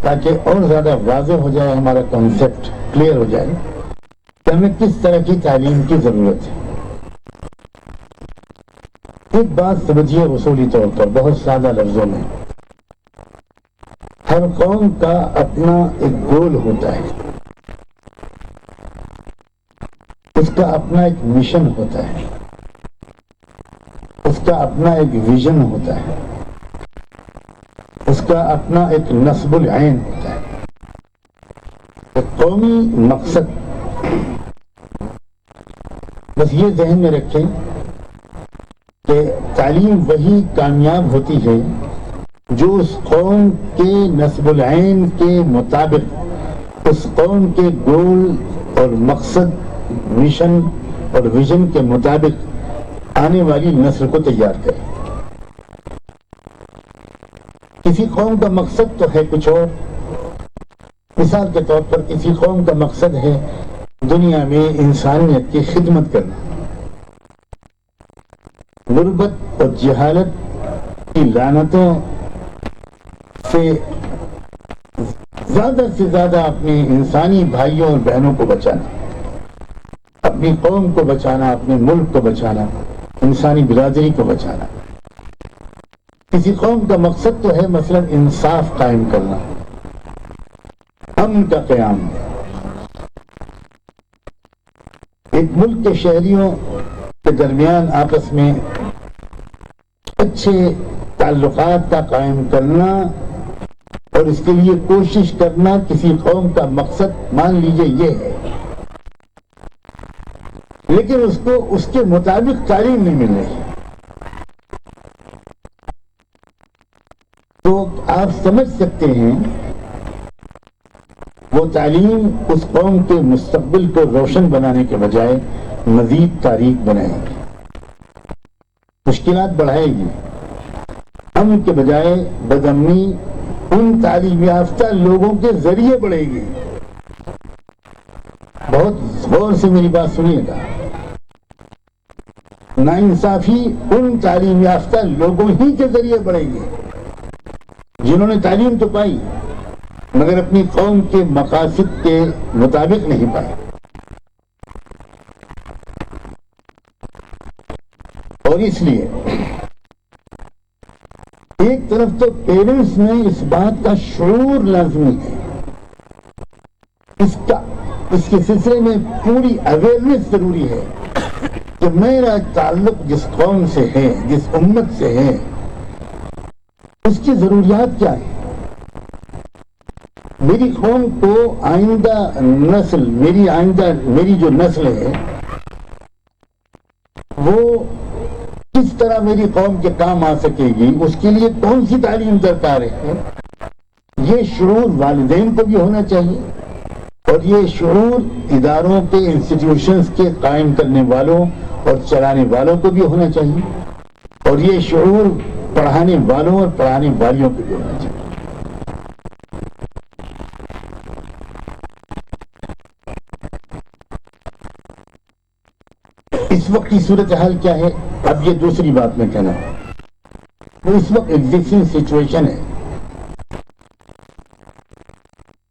تاکہ اور زیادہ واضح ہو جائے، ہمارا کنسیپٹ کلیئر ہو جائے کہ ہمیں کس طرح کی تعلیم کی ضرورت ہے۔ ایک بات سمجھیے اصولی طور پر، بہت سادہ لفظوں میں، ہر قوم کا اپنا ایک گول ہوتا ہے، اس کا اپنا ایک مشن ہوتا ہے، اس کا اپنا ایک ویژن ہوتا ہے، اس کا اپنا ایک نصب العین ہوتا ہے، ایک قومی مقصد۔ بس یہ ذہن میں رکھیں کہ تعلیم وہی کامیاب ہوتی ہے جو اس قوم کے نصب العین کے مطابق، اس قوم کے گول اور مقصد، مشن اور ویژن کے مطابق آنے والی نسل کو تیار کرے۔ کسی قوم کا مقصد تو ہے کچھ اور، مثال کے طور پر کسی قوم کا مقصد ہے دنیا میں انسانیت کی خدمت کرنا، غربت اور جہالت کی لعنتوں سے زیادہ اپنے انسانی بھائیوں اور بہنوں کو بچانا، اپنی قوم کو بچانا، اپنے ملک کو بچانا، انسانی برادری کو بچانا۔ کسی قوم کا مقصد تو ہے مثلا انصاف قائم کرنا، امن کا قیام، ایک ملک کے شہریوں کے درمیان آپس میں اچھے تعلقات کا قائم کرنا، اور اس کے لیے کوشش کرنا کسی قوم کا مقصد مان لیجئے یہ ہے، لیکن اس کو اس کے مطابق تعلیم نہیں مل رہی، تو آپ سمجھ سکتے ہیں وہ تعلیم اس قوم کے مستقبل کو روشن بنانے کے بجائے مزید تاریک بنائے گی، مشکلات بڑھائے گی، امن کے بجائے بدامنی ان تعلیم یافتہ لوگوں کے ذریعے بڑھے گی۔ بہت غور سے میری بات سنیے گا، ناانصافی ان تعلیم یافتہ لوگوں ہی کے ذریعے بڑھے گی جنہوں نے تعلیم تو پائی مگر اپنی قوم کے مقاصد کے مطابق نہیں پائی۔ اور اس لیے ایک طرف تو پیرنٹس میں اس بات کا شعور لازمی ہے، اس کے سلسلے میں پوری اویئرنیس ضروری ہے کہ میرا تعلق جس قوم سے ہے، جس امت سے ہے، اس کی ضروریات کیا ہے، میری قوم کو آئندہ نسل، میری جو نسل ہے وہ کس طرح میری قوم کے کام آ سکے گی، اس کے لیے کون سی تعلیم درکار ہے، یہ شعور والدین کو بھی ہونا چاہیے، اور یہ شعور اداروں کے، انسٹیٹیوشنز کے قائم کرنے والوں اور چلانے والوں کو بھی ہونا چاہیے، اور یہ شعور پڑھانے والوں اور پڑھانے والیوں کو بھی ہونا چاہیے۔ اس وقت کی صورتحال کیا ہے؟ اب یہ دوسری بات میں کہنا ہے، وہ اس وقت ایگزسٹنگ سچویشن ہے۔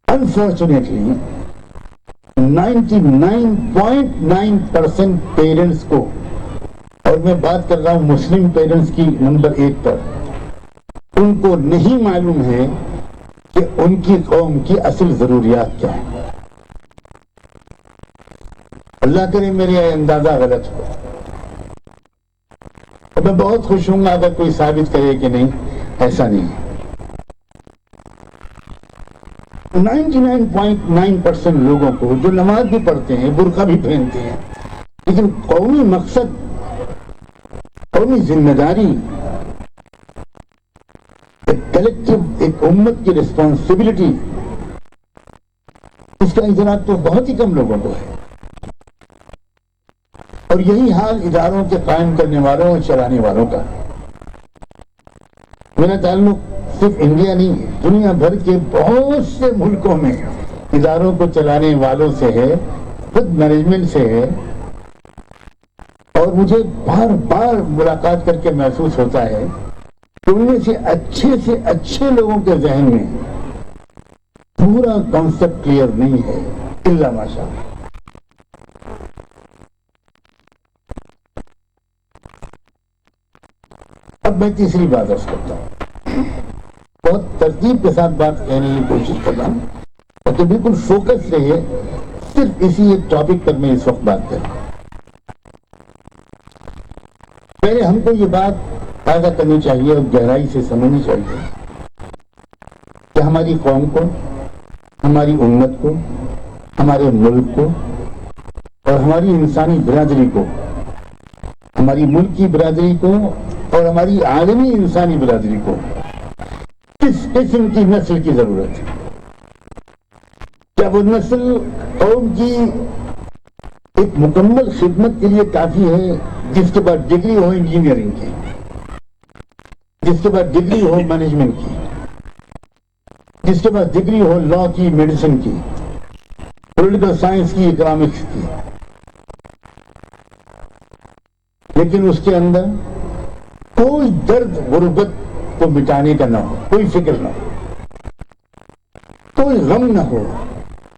انفارچونیٹلی 99.9% پیرنٹس کو، اور میں بات کر رہا ہوں مسلم پیرنٹس کی نمبر 1 پر، ان کو نہیں معلوم ہے کہ ان کی قوم کی اصل ضروریات کیا ہیں۔ اللہ کرے میرے اندازہ غلط ہو، میں بہت خوش ہوں گا اگر کوئی ثابت کرے کہ نہیں، ایسا نہیں ہے۔ 99.9% لوگوں کو جو نماز بھی پڑھتے ہیں، برقع بھی پہنتے ہیں، لیکن قومی مقصد، قومی ذمہ داری، ایک کلیکٹیو، ایک امت کی رسپانسبلٹی، اس کا ادراک تو بہت ہی کم لوگوں کو ہے۔ اور یہی حال اداروں کے قائم کرنے والوں اور چلانے والوں کا۔ میرا تعلق صرف انڈیا نہیں ہے، دنیا بھر کے بہت سے ملکوں میں اداروں کو چلانے والوں سے ہے، خود مینجمنٹ سے ہے، اور مجھے بار بار ملاقات کر کے محسوس ہوتا ہے کہ ان میں سے اچھے لوگوں کے ذہن میں پورا کانسیپٹ کلیئر نہیں ہے الا ماشاء اللہ. اب میں تیسری بات عرض کرتا ہوں، بہت ترتیب کے ساتھ بات کہنے کی کوشش کر رہا ہوں اور تو بالکل فوکس رہیے، صرف اسی ایک ٹاپک پر میں اس وقت بات کروں. پہلے ہم کو یہ بات تازہ کرنی چاہیے اور گہرائی سے سمجھنی چاہیے کہ ہماری قوم کو، ہماری امت کو، ہمارے ملک کو اور ہماری انسانی برادری کو، ہماری ملکی برادری کو اور ہماری عالمی انسانی برادری کو کس قسم کی نسل کی ضرورت ہے. کیا وہ نسل قوم کی ایک مکمل خدمت کے لیے کافی ہے، جس کے بعد ڈگری ہو انجینئرنگ کی، جس کے بعد ڈگری ہو مینجمنٹ کی، جس کے بعد ڈگری ہو لا کی، میڈیسن کی، پولیٹیکل سائنس کی، اکنامکس کی، لیکن اس کے اندر کوئی درد غربت کو مٹانے کا نہ ہو، کوئی فکر نہ ہو، کوئی غم نہ ہو،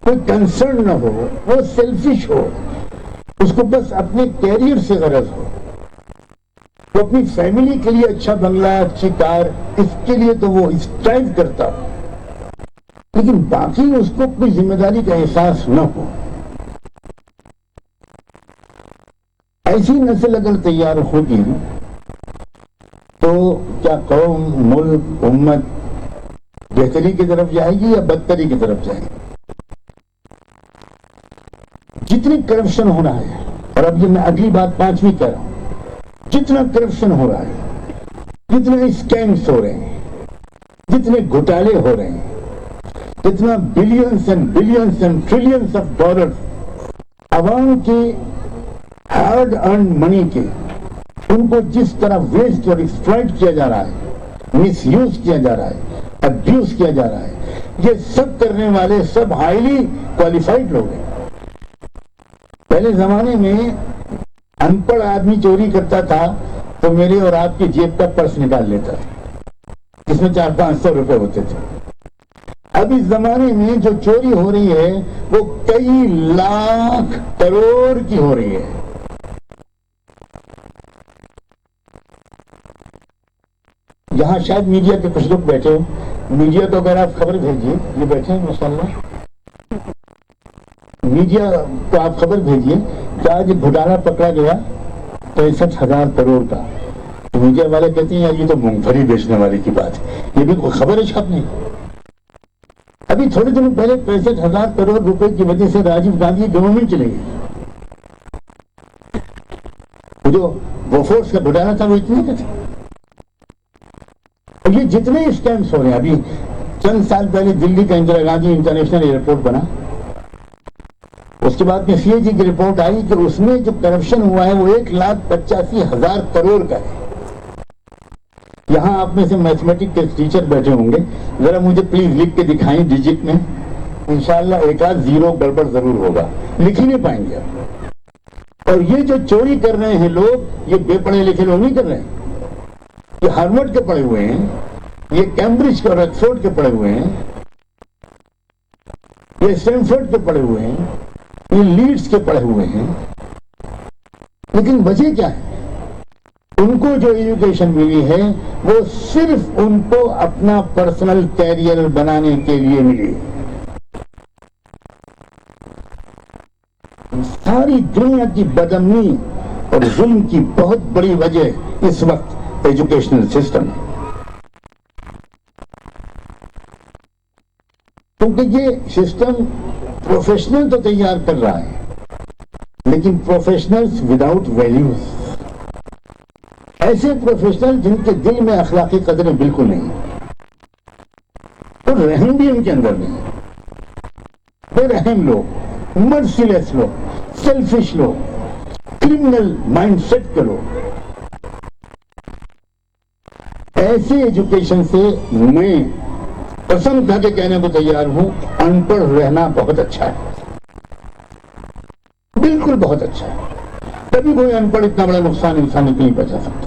کوئی کنسرن نہ ہو، وہ سیلفش ہو، اس کو بس اپنے کیریئر سے غرض ہو، وہ اپنی فیملی کے لیے اچھا بنگلہ، اچھی کار، اس کے لیے تو وہ اسٹرائیو کرتا ہو، لیکن باقی اس کو کوئی ذمہ داری کا احساس نہ ہو. ایسی نسل اگر تیار ہوگی تو کیا قوم، ملک، امت بہتری کی طرف جائے گی یا بدتری کی طرف جائے گی؟ جتنی کرپشن ہو رہا ہے، اور اب یہ میں اگلی بات پانچویں کہہ رہا ہوں، جتنا کرپشن ہو رہا ہے، جتنے اسکیمز ہو رہے ہیں، جتنے گھوٹالے ہو رہے ہیں، جتنا billions and billions and trillions of dollar عوام کے ہارڈ ارنڈ منی کے، ان کو جس طرح ویسٹ اور ایکسپلائٹ کیا جا رہا ہے، مس یوز کیا جا رہا ہے، ابیوز کیا جا رہا ہے، یہ سب کرنے والے سب ہائیلی کوالیفائڈ لوگ ہیں. پہلے زمانے میں ان پڑھ آدمی چوری کرتا تھا تو میرے اور آپ کی جیب کا پرس نکال لیتا تھا، جس میں 400-500 روپے ہوتے تھے. اب اس زمانے میں جو چوری ہو رہی ہے وہ کئی لاکھ کروڑ کی ہو رہی ہے. یہاں شاید میڈیا کے کچھ لوگ بیٹھے ہو، میڈیا تو اگر آپ خبر بھیجیے، یہ بیٹھے ہیں ماشاءاللہ، میڈیا کو آپ خبر بھیجیے کہ آج گھوٹالہ پکڑا گیا 65,000 کروڑ کا. تو میڈیا والے کہتے ہیں یار یہ تو مونگ پھلی بیچنے والے کی بات ہے، یہ بھی کوئی خبر ہے چھاپنے. ابھی تھوڑے دنوں پہلے 65,000 کروڑ روپے کی وجہ سے راجیو گاندھی گورنمنٹ چلے گئی. جو وہ فورس کا گھوٹالہ تھا وہ اتنے کا تھا. یہ جتنے اسکیمز ہو رہے ہیں، ابھی چند سال پہلے دلی کا اندرا گاندھی انٹرنیشنل ایئرپورٹ بنا، اس کے بعد میں سی اے جی کی رپورٹ آئی کہ اس میں جو کرپشن ہوا ہے وہ 1,85,000 کروڑ کا ہے. یہاں آپ میں سے میتھمیٹک کے ٹیچر بیٹھے ہوں گے، ذرا مجھے پلیز لکھ کے دکھائیں ڈیجٹ میں، انشاءاللہ ایک آدھ زیرو گڑبڑ ضرور ہوگا، لکھ ہی نہیں پائیں گے آپ. اور یہ جو چوری کر رہے ہیں لوگ، یہ بے پڑھے لکھے لوگ نہیں کر رہے ہیں، یہ ہارورڈ کے پڑھے ہوئے ہیں، یہ کیمبرج کے اور آکسفورڈ کے پڑھے ہوئے ہیں، یہ اسٹینفورڈ کے پڑھے ہوئے ہیں، یہ لیڈز کے پڑھے ہوئے ہیں. لیکن وجہ کیا ہے؟ ان کو جو ایجوکیشن ملی ہے وہ صرف ان کو اپنا پرسنل کیریئر بنانے کے لیے ملی. ساری دنیا کی بدامنی اور ظلم کی بہت بڑی وجہ اس وقت ایجوکیشنل سسٹم ہے. کیونکہ یہ سسٹم پروفیشنل تو تیار کر رہا ہے، لیکن پروفیشنلز وداؤٹ ویلیوز، ایسے پروفیشنل جن کے دل میں اخلاقی قدریں بالکل نہیں، اور رحم بھی ان کے اندر نہیں، بے رحم لوگ، مرسی لیس لوگ، سیلفش لوگ، کرمنل مائنڈ سیٹ کے لوگ. ایسے ایجوکیشن سے میں قسم کھا کے کہنے کو تیار ہوں ان پڑھ رہنا بہت اچھا ہے، بالکل بہت اچھا ہے. کبھی کوئی ان پڑھ اتنا بڑا نقصان انسان کو نہیں پہنچا سکتا.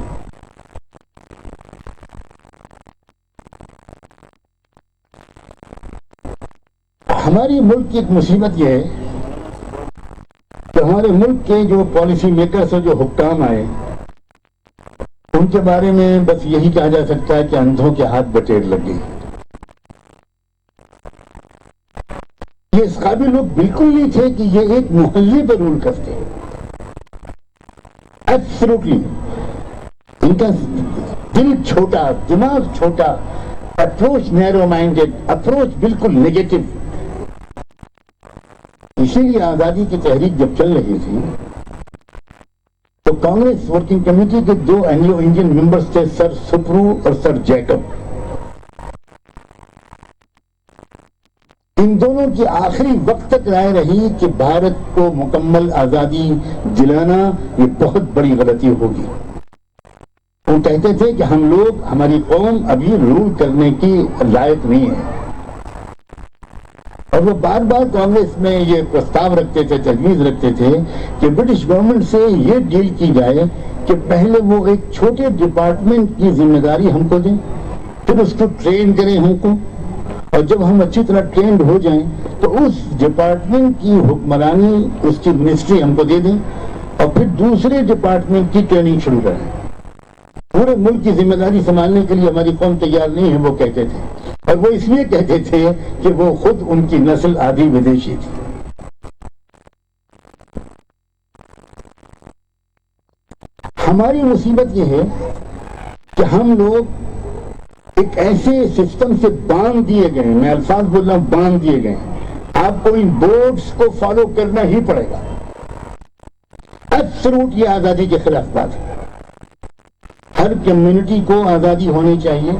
ہماری ملک کی ایک مصیبت یہ ہے کہ ہمارے ملک کے جو پالیسی میکرز اور جو حکام آئے ان کے بارے میں بس یہی کہا جا سکتا ہے کہ اندھوں کے ہاتھ بٹیر لگ گئی. یہ اس قابل لوگ بالکل نہیں تھے کہ یہ ایک محلے پر رول کرتے. ایبسولوٹلی ان کا دل چھوٹا، دماغ چھوٹا، اپروچ نیرو مائنڈیڈ، اپروچ بالکل نیگیٹو. اسی لیے آزادی کی تحریک جب چل رہی تھی تو کانگریس ورکنگ کمیٹی کے 2 اینگلو انڈین ممبرز تھے، سر سپرو اور سر جیکب. ان دونوں کی آخری وقت تک رائے رہی کہ بھارت کو مکمل آزادی دلانا یہ بہت بڑی غلطی ہوگی. وہ کہتے تھے کہ ہم لوگ، ہماری قوم ابھی رول کرنے کی لائق نہیں ہے. اور وہ بار بار کانگریس میں یہ پرستاو رکھتے تھے، تجویز رکھتے تھے کہ برٹش گورنمنٹ سے یہ ڈیل کی جائے کہ پہلے وہ ایک چھوٹے ڈپارٹمنٹ کی ذمہ داری ہم کو دیں، پھر اس کو ٹرین کریں ہم کو، اور جب ہم اچھی طرح ٹرینڈ ہو جائیں تو اس ڈپارٹمنٹ کی حکمرانی، اس کی منسٹری ہم کو دے دیں، اور پھر دوسرے ڈپارٹمنٹ کی ٹریننگ شروع کریں. پورے ملک کی ذمہ داری سنبھالنے کے لیے ہماری قوم تیار نہیں ہے، وہ کہتے تھے. اور وہ اس لیے کہتے تھے کہ وہ خود ان کی نسل آدھی ودیشی تھی. ہماری مصیبت یہ ہے کہ ہم لوگ ایک ایسے سسٹم سے باندھ دیے گئے، میں الفاظ بول رہا ہوں، باندھ دیے گئے. آپ کو ان بورڈز کو فالو کرنا ہی پڑے گا. ایبسولوٹ یہ آزادی کے خلاف بات ہے. ہر کمیونٹی کو آزادی ہونی چاہیے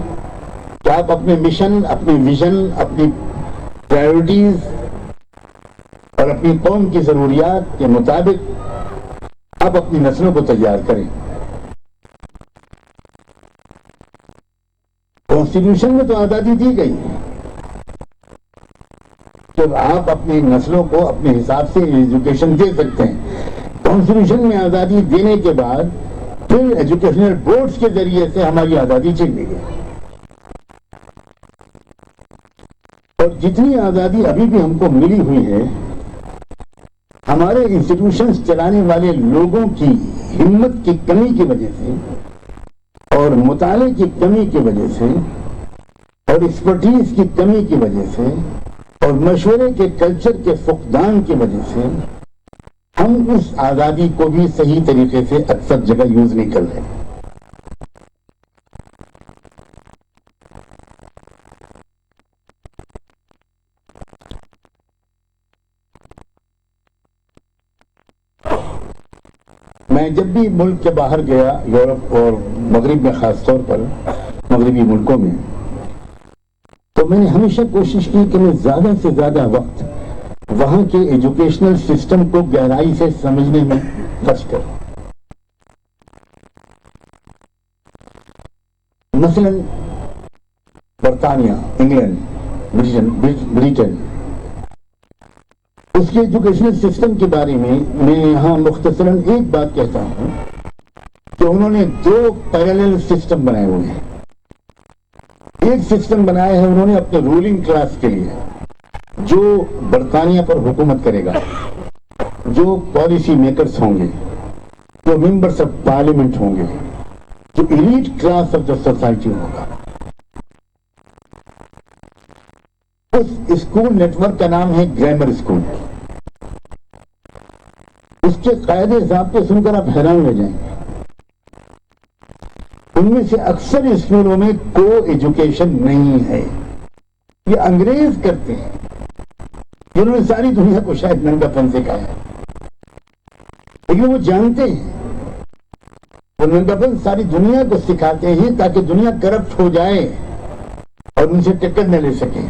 کہ آپ اپنے مشن، اپنے ویژن، اپنی پرائیورٹیز اور اپنی قوم کی ضروریات کے مطابق آپ اپنی نسلوں کو تیار کریں. کانسٹیٹیوشن میں تو آزادی دی گئی کہ آپ اپنی نسلوں کو اپنے حساب سے ایجوکیشن دے سکتے ہیں. کانسٹیٹیوشن میں آزادی دینے کے بعد پھر ایجوکیشنل بورڈز کے ذریعے سے ہماری آزادی چھین لی گئی. اور جتنی آزادی ابھی بھی ہم کو ملی ہوئی ہے، ہمارے انسٹیٹیوشنز چلانے والے لوگوں کی ہمت کی کمی کی وجہ سے اور مطالعے کی کمی کی وجہ سے اور ایکسپرٹیز کی کمی کی وجہ سے اور مشورے کے کلچر کے فقدان کی وجہ سے ہم اس آزادی کو بھی صحیح طریقے سے اکثر جگہ یوز نہیں کر رہے. میں جب بھی ملک کے باہر گیا، یورپ اور مغرب میں، خاص طور پر مغربی ملکوں میں، تو میں نے ہمیشہ کوشش کی کہ میں زیادہ سے زیادہ وقت وہاں کے ایجوکیشنل سسٹم کو گہرائی سے سمجھنے میں خرچ کروں. مثلا برطانیہ، انگلینڈ، بریٹن، اس کے ایجوکیشنل سسٹم کے بارے میں یہاں مختصراً ایک بات کہتا ہوں کہ انہوں نے 2 پیرالل سسٹم بنائے ہوئے ہیں. ایک سسٹم بنایا ہے انہوں نے اپنے رولنگ کلاس کے لیے، جو برطانیہ پر حکومت کرے گا، جو پالیسی میکرز ہوں گے، جو ممبرز آف پارلیمنٹ ہوں گے، جو elite class of the society ہوگا. اس اسکول نیٹ ورک کا نام ہے گرامر اسکول. اس کے قاعدے ضابطے سن کر آپ حیران ہو جائیں گے. ان میں سے اکثر اسکولوں میں کو ایجوکیشن نہیں ہے. یہ انگریز کرتے ہیں جنہوں نے ساری دنیا کو شاید ننگا پن سکھایا ہے، لیکن وہ جانتے ہیں وہ ننگا پن ساری دنیا کو سکھاتے ہیں تاکہ دنیا کرپٹ ہو جائے اور ان سے ٹکر نہ لے سکے،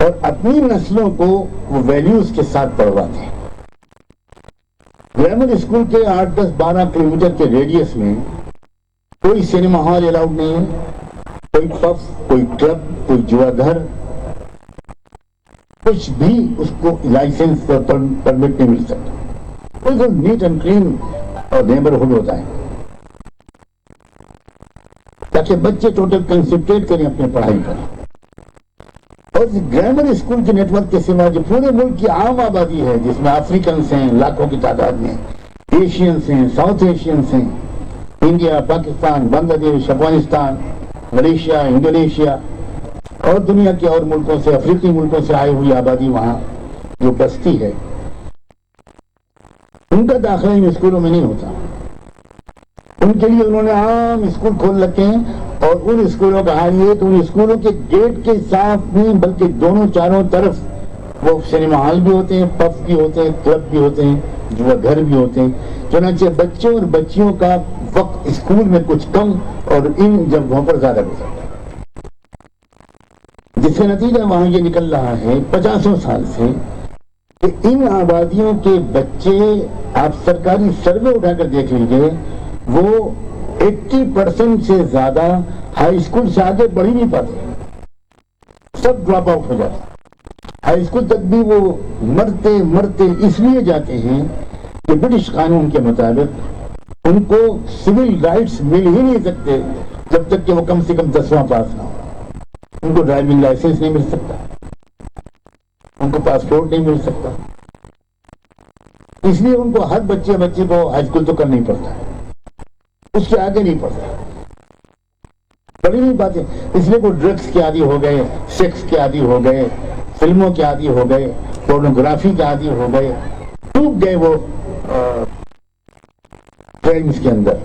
اور اپنی نسلوں کو وہ ویلیوز کے ساتھ پڑھواتے ہیں. گرامر اسکول کے 8, 10, 12 کلومیٹر کے ریڈیس میں کوئی سینما ہال الاؤڈ نہیں ہے، کوئی پب، کوئی کلب، کوئی جوا گھر، کچھ بھی اس کو لائسنس اور پرمٹ نہیں مل سکتا. بالکل نیٹ اینڈ کلین اور نیبرہڈ ہوتا ہے تاکہ بچے ٹوٹل کنسنٹریٹ کریں اپنے پڑھائی پر. اور گرامر اسکول کے نیٹ ورک کے سوا جو پورے ملک کی عام آبادی ہے، جس میں افریقنس ہیں لاکھوں کی تعداد میں، ایشینس ہیں، ساؤتھ ایشینس ہیں، انڈیا، پاکستان، بنگلہ دیش، افغانستان، ملیشیا، انڈونیشیا اور دنیا کے اور ملکوں سے، افریقی ملکوں سے آئی ہوئی آبادی وہاں جو بستی ہے، ان کا داخلہ ان اسکولوں میں نہیں ہوتا. ان کے لیے انہوں نے عام اسکول کھول رکھے ہیں، اور ان اسکولوں کا حال یہ کہ ان اسکولوں کے گیٹ کے ساتھ نہیں بلکہ دونوں چاروں طرف وہ سنیما ہال بھی ہوتے ہیں، پب بھی ہوتے ہیں، کلب بھی ہوتے ہیں، جو گھر بھی ہوتے ہیں. چنانچہ بچوں اور بچیوں کا وقت اسکول میں کچھ کم اور ان جگہوں پر زیادہ گزرتا ہے، جس کا نتیجہ وہاں یہ نکل رہا ہے 50 سال سے کہ ان آبادیوں کے بچے، آپ سرکاری سروے اٹھا کر دیکھ لیجئے، وہ 80% سے زیادہ ہائی اسکول سے آگے بڑھ ہی نہیں پاتے، سب ڈراپ آؤٹ ہو جاتے. ہائی اسکول تک بھی وہ مرتے اس لیے جاتے ہیں کہ برٹش قانون کے مطابق ان کو سول رائٹس مل ہی نہیں سکتے جب تک کہ وہ کم سے کم 10واں پاس نہ ہو. ان کو ڈرائیونگ لائسنس نہیں مل سکتا، ان کو پاسپورٹ نہیں مل سکتا، اس لیے ان کو ہر بچے کو ہائی اسکول تو کرنا ہی پڑتا ہے، اس سے آگے نہیں پڑتا، پڑھ ہی نہیں پاتے. اس لیے وہ ڈرگس کے عادی ہو گئے، سیکس کے عادی ہو گئے، فلموں کے عادی ہو گئے، پورنوگرافی کے عادی ہو گئے، ڈوب گئے وہ کرائمز کے اندر.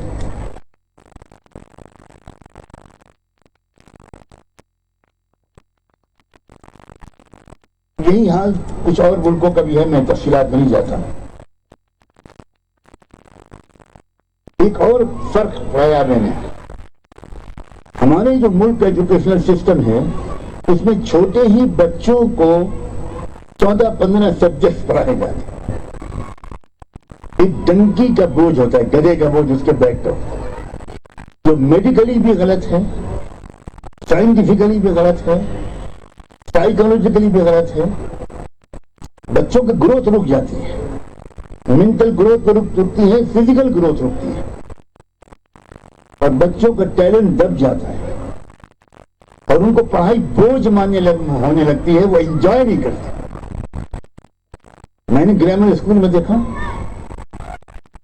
یہی حال کچھ اور ملکوں کا بھی ہے، میں تفصیلات میں نہیں جاتا. ایک اور فرق پایا میں نے، ہمارے جو ملک کا ایجوکیشنل سسٹم ہے اس میں چھوٹے ہی بچوں کو 14-15 سبجیکٹس پڑھائے جاتے ہیں. ایک ڈنکی کا بوجھ ہوتا ہے، گدھے کا بوجھ اس کے بیک پر، جو میڈیکلی بھی غلط ہے، سائنٹیفکلی بھی غلط ہے، سائیکولوجیکلی بھی غلط ہے. بچوں کی گروتھ رک جاتی ہے، مینٹل گروتھ رکتی ہے، فزیکل گروتھ رکتی ہے، اور بچوں کا ٹیلنٹ دب جاتا ہے، اور ان کو پڑھائی بوجھ ہونے لگتی ہے، وہ انجوائے نہیں کرتے. میں نے گرامر اسکول میں دیکھا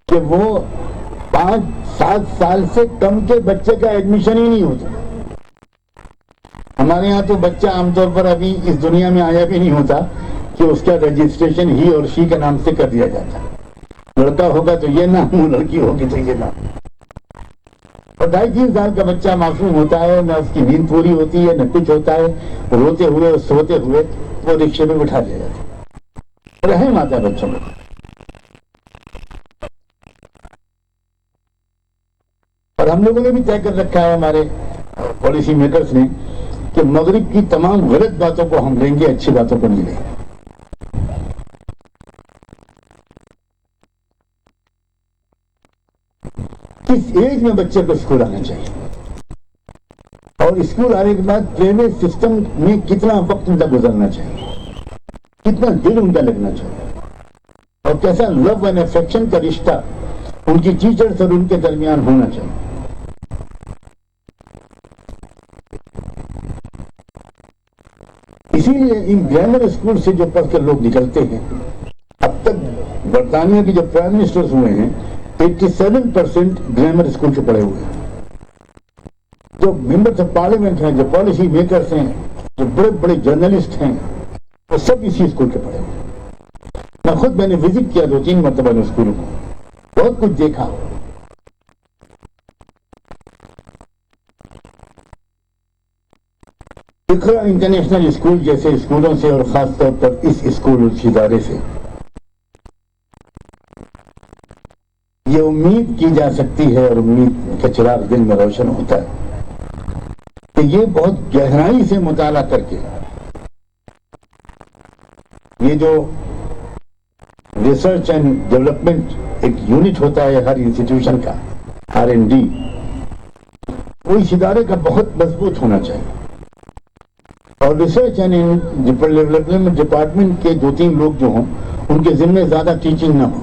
کہ وہ 5-7 سال سے کم کے بچے کا ایڈمیشن ہی نہیں ہوتا. ہمارے ہاں تو بچہ عام طور پر ابھی اس دنیا میں آیا بھی نہیں ہوتا کہ اس کا رجسٹریشن ہی اور شی کے نام سے کر دیا جاتا. لڑکا ہوگا تو یہ نام، لڑکی ہوگی تو یہ نام. اور 2.5-3 سال کا بچہ معصوم ہوتا ہے، نہ اس کی نیند پوری ہوتی ہے، نہ کچھ ہوتا ہے، روتے ہوئے اور سوتے ہوئے وہ رکشے میں بٹھا دیا جاتا ہے. رحم آتا ہے بچوں کو. اور ہم لوگوں نے بھی طے کر رکھا ہے، ہمارے پالیسی میکرز نے، کہ مغرب کی تمام غلط باتوں کو ہم لیں گے، اچھی باتوں کو نہیں لیں گے. کس ایج میں بچے کو اسکول آنا چاہیے، اور اسکول آنے کے بعد پرائیویٹ سسٹم میں کتنا وقت ان کا گزرنا چاہیے، کتنا دل ان کا لگنا چاہیے، اور کیسا لو اینڈ افیکشن کا رشتہ ان کی ٹیچرز اور ان کے درمیان ہونا چاہیے. اسی لیے ان گرامر اسکول سے جو پڑھ کر لوگ نکلتے ہیں، اب تک برطانیہ کے جو پرائم منسٹرز ہوئے ہیں 87% گرامر اسکول کے پڑھے ہوئے ہیں. جو ممبرز آف پارلیمنٹ ہیں، جو پالیسی میکرز ہیں، جو بڑے بڑے جرنلسٹ ہیں، وہ سب اسی اسکول کے پڑھے ہوئے ہیں. میں نے وزٹ کیا 2-3 مرتبہ ان اسکولوں کو، بہت کچھ دیکھا. اقرا انٹرنیشنل اسکول جیسے اسکولوں سے، اور خاص طور پر اس اسکول اس ادارے سے یہ امید کی جا سکتی ہے، اور امید کا چراغ دل میں روشن ہوتا ہے کہ یہ بہت گہرائی سے مطالعہ کر کے یہ جو ریسرچ اینڈ ڈیولپمنٹ ایک یونٹ ہوتا ہے ہر انسٹیٹیوشن کا، R&D، وہ اس ادارے کا بہت مضبوط ہونا چاہیے. اور ریسرچ اینڈ ڈیولپمنٹ ڈپارٹمنٹ کے 2-3 لوگ جو ہوں ان کے ذمہ زیادہ ٹیچنگ نہ ہو.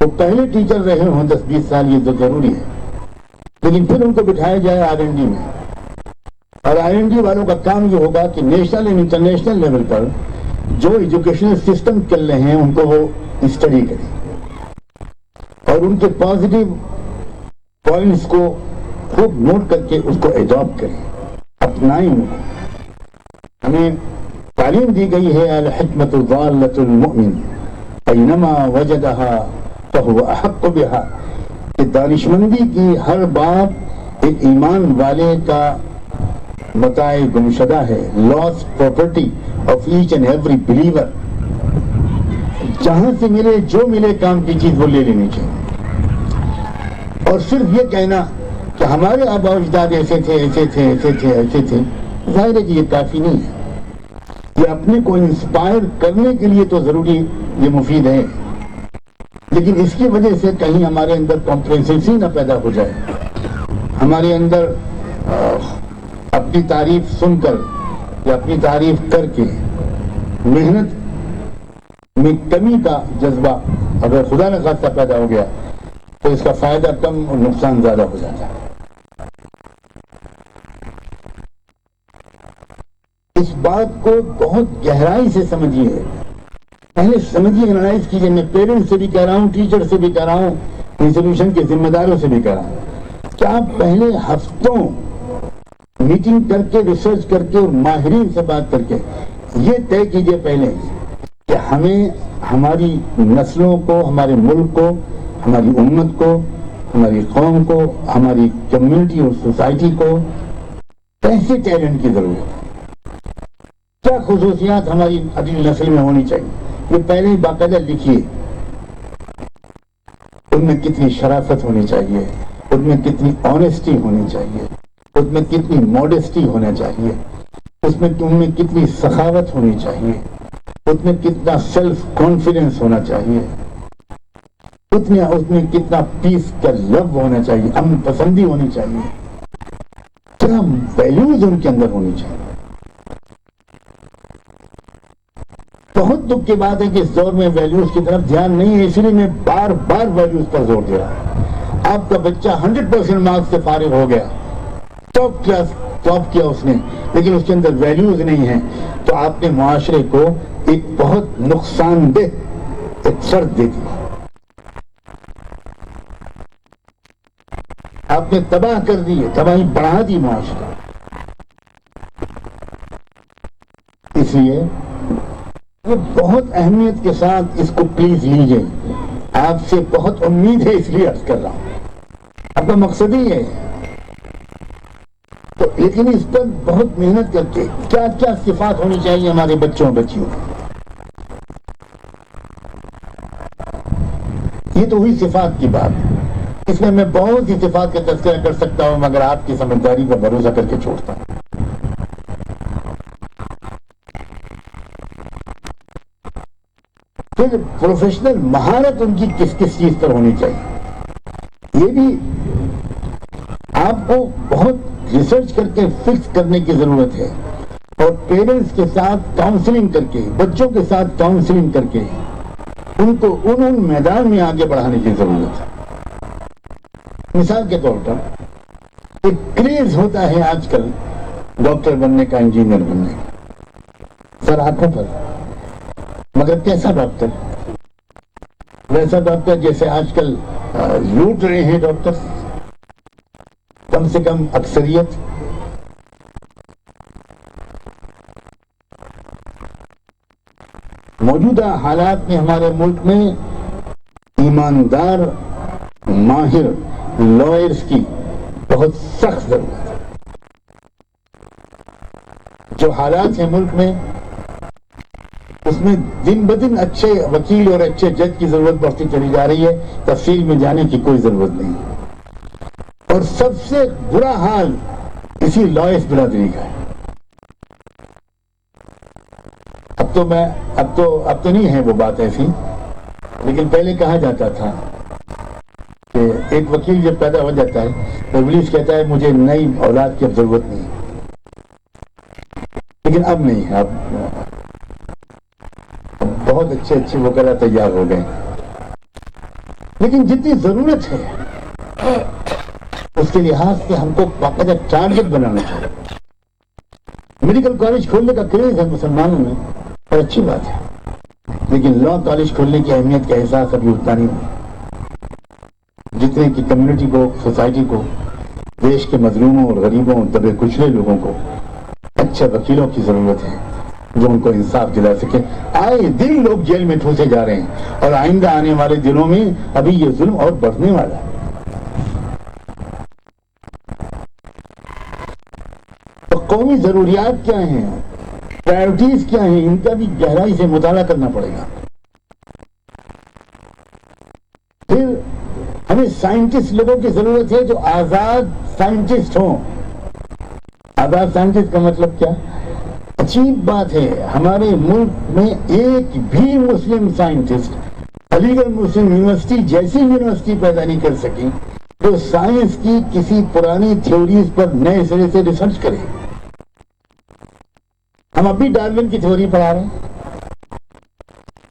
وہ پہلے ٹیچر رہے ہوں 10-20 سال، یہ تو ضروری ہے، لیکن پھر ان کو بٹھایا جائے R&D میں، اور IMD والوں کا کام یہ ہوگا کہ نیشنل اینڈ انٹرنیشنل لیول پر جو ایجوکیشنل سسٹم چل رہے ہیں ان کو وہ اسٹڈی کریں اور ان کے پازیٹیو پوائنٹس کو خوب نوٹ کر کے اس کو ایڈاپٹ کریں، اپنائیں ان کو۔ ہمیں تعلیم دی گئی ہے الحکمت ضالۃ المؤمن اینما وجدہا فہو احق بہا، کہ دانشمندی کی ہر بات ایک ایمان والے کا متاع گمشدہ ہے، lost property of each and every believer. جہاں سے ملے جو ملے کام کی چیز وہ لے لینی چاہیے، اور صرف یہ کہنا کہ ہمارے آباء و اجداد ایسے تھے ایسے تھے ایسے تھے ایسے تھے، ظاہر ہے کہ یہ کافی نہیں ہے۔ یہ اپنے کو انسپائر کرنے کے لیے تو ضروری یہ مفید ہے، لیکن اس کی وجہ سے کہیں ہمارے اندر کمپلیسنسی نہ پیدا ہو جائے، ہمارے اندر اپنی تعریف سن کر یا اپنی تعریف کر کے محنت میں کمی کا جذبہ اگر خدا نہ خواستہ پیدا ہو گیا تو اس کا فائدہ کم اور نقصان زیادہ ہو جاتا ہے۔ اس بات کو بہت گہرائی سے سمجھیے، پہلے سمجھیے، انالائز کیجیے۔ میں پیرنٹس سے بھی کہہ رہا ہوں، ٹیچر سے بھی کہہ رہا ہوں، انسٹیٹیوشن کے ذمہ داروں سے بھی کہہ رہا ہوں کہ آپ پہلے ہفتوں میٹنگ کر کے، ریسرچ کر کے اور ماہرین سے بات کر کے یہ طے کیجیے پہلے کہ ہمیں ہماری نسلوں کو، ہمارے ملک کو، ہماری امت کو، ہماری قوم کو، ہماری کمیونٹی اور سوسائٹی کو کیسے ٹیلنٹ کی ضرورت ہے، کیا خصوصیات ہماری اگلی نسل میں ہونی چاہیے، یہ پہلے ہی باقاعدہ لکھیے۔ ان میں کتنی شرافت ہونی چاہیے، ان میں کتنی آنیسٹی ہونی چاہیے، اس میں کتنی ماڈسٹی ہونا چاہیے، اس میں ان میں کتنی سخاوت ہونی چاہیے، اس میں کتنا سیلف کانفیڈنس ہونا چاہیے، اس میں کتنا پیس کا لو ہونا چاہیے، امن پسندی ہونی چاہیے، کیا ویلیوز ان کے اندر ہونی چاہیے۔ بہت دکھ کی بات ہے کہ اس دور میں ویلیوز کی طرف دھیان نہیں ہے، اس لیے میں بار بار ویلیوز پر زور دے رہا ہوں۔ آپ کا بچہ 100% مارکس سے فارغ ہو گیا، ٹاپ کلاس ٹاپ کیا اس نے، لیکن اس کے اندر ویلیوز نہیں ہیں، تو آپ نے معاشرے کو ایک بہت نقصان دہ ایک فرد دے دی، آپ نے تباہ کر دی، تباہی بڑھا دی معاشرے۔ اس لیے یہ بہت اہمیت کے ساتھ اس کو پلیز لیجئے، آپ سے بہت امید ہے، اس لیے عرض کر رہا ہوں، آپ کا مقصد ہی ہے تو، لیکن اس پر بہت محنت کرتے کیا کیا صفات ہونی چاہیے ہمارے بچوں بچیوں کی۔ یہ تو ہوئی صفات کی بات، اس میں میں بہت سی صفات کا تذکرہ کر سکتا ہوں مگر آپ کی سمجھداری کا بھروسہ کر کے چھوڑتا ہوں۔ پھر پروفیشنل مہارت ان کی کس کس چیز پر ہونی چاہیے، یہ بھی آپ کو بہت ریسرچ کر کے فکس کرنے کی ضرورت ہے، اور پیرنٹس کے ساتھ کاؤنسلنگ کر کے، بچوں کے ساتھ کاؤنسلنگ کر کے ان کو ان میدان میں آگے بڑھانے کی ضرورت ہے۔ مثال کے طور پر ایک کریز ہوتا ہے آج کل ڈاکٹر بننے کا، انجینئر بننے کا، سر آنکھوں پر، مگر کیسا ڈاکٹر؟ ویسا ڈاکٹر جیسے آج کل لوٹ رہے ہیں ڈاکٹر، کم سے کم اکثریت۔ موجودہ حالات میں ہمارے ملک میں ایماندار ماہر لائرز کی بہت سخت ضرورت ہے۔ جو حالات ہیں ملک میں، اس میں دن بدن اچھے وکیل اور اچھے جج کی ضرورت بڑھتی چلی جا رہی ہے، تفصیل میں جانے کی کوئی ضرورت نہیں، اور سب سے برا حال اسی لائرز برادری کا ہے۔ اب تو نہیں ہے وہ بات ایسی، لیکن پہلے کہا جاتا تھا کہ ایک وکیل جب پیدا ہو جاتا ہے تو ابلیس کہتا ہے مجھے نئی اولاد کی اب ضرورت نہیں، لیکن اب نہیں ہے، اب بہت اچھے وکلا تیار ہو گئے، لیکن جتنی ضرورت ہے اس کے لحاظ سے ہم کو باقاعدہ ٹارگٹ بنانا چاہیے میڈیکل کالج کھولنے کا کریز ہے مسلمانوں میں اور اچھی بات ہے، لیکن لا کالج کھولنے کی اہمیت کا احساس ابھی اتنا نہیں ہوا جتنے کی کمیونٹی کو، سوسائٹی کو، دیش کے مظلوموں اور غریبوں اور دبے کچلے لوگوں کو اچھے وکیلوں کی ضرورت ہے جو ان کو انصاف دلا سکے۔ آئے دن لوگ جیل میں ٹھوسے جا رہے ہیں اور آئندہ آنے والے دنوں میں ابھی یہ ظلم اور بڑھنے والا ہے۔ تو قومی ضروریات کیا ہیں، پرائرٹیز کیا ہیں، ان کا بھی گہرائی سے مطالعہ کرنا پڑے گا۔ پھر ہمیں سائنٹسٹ لوگوں کی ضرورت ہے جو آزاد سائنٹسٹ ہوں۔ آزاد سائنٹسٹ کا مطلب کیا؟ عجیب بات ہے، ہمارے ملک میں ایک بھی مسلم سائنٹسٹ علی گڑھ مسلم یونیورسٹی جیسی یونیورسٹی پیدا نہیں کر سکی جو سائنس کی کسی پرانی تھیوریز پر نئے سرے سے ریسرچ کرے۔ ہم اب بھی ڈارون کی تھیوری پڑھا رہے ہیں،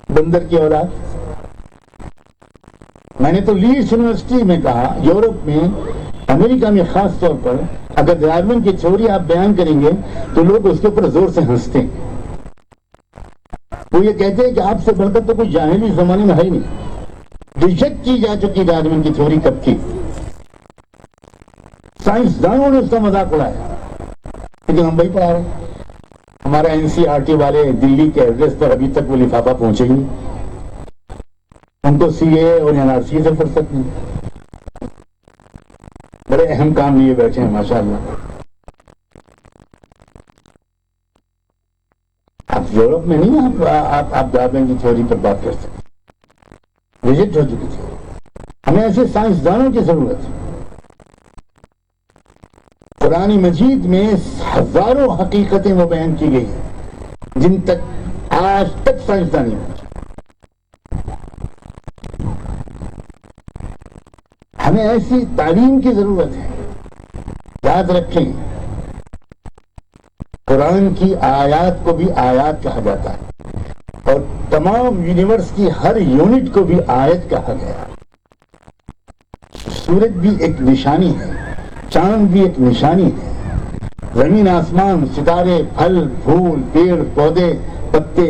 بندر کی اولاد۔ میں نے تو لیڈس یونیورسٹی میں کہا، یورپ میں، امریکہ میں خاص طور پر اگر ڈارون کی تھیوری آپ بیان کریں گے تو لوگ اس کے اوپر زور سے ہنستے ہیں۔ وہ یہ کہتے ہیں کہ آپ سے بڑھ کر تو کوئی جاہلی زمانے میں ہے ہی نہیں۔ ریجیکٹ کی جا چکی ڈارون کی تھیوری کب کی، سائنسدانوں نے اس کا مذاق اڑایا، لیکن ہم وہی پڑھا رہے ہیں۔ ہمارا NCERT والے دلی کے ایڈریس پر ابھی تک وہ لفافہ پہنچے گی، ان کو CA اور NRC سے فرصت نہیں، بڑے اہم کام لیے بیٹھے ہیں ماشاءاللہ۔ آپ یورپ میں نہیں آپ ڈارون کی تھیوری پر بات کر سکتے، ریجیکٹ ہو چکی تھی۔ ہمیں ایسے سائنسدانوں کی ضرورت ہے۔ قرآن مجید میں ہزاروں حقیقتیں وہ بیان کی گئی ہیں جن تک آج تک سائنسدان نہیں پہنچے۔ ہمیں ایسی تعلیم کی ضرورت ہے۔ یاد رکھیں، قرآن کی آیات کو بھی آیات کہا جاتا ہے اور تمام یونیورس کی ہر یونٹ کو بھی آیت کہا گیا۔ سورج بھی ایک نشانی ہے، چاند بھی ایک نشانی ہے، زمین آسمان، ستارے، پھل پھول، پیڑ پودے، پتے،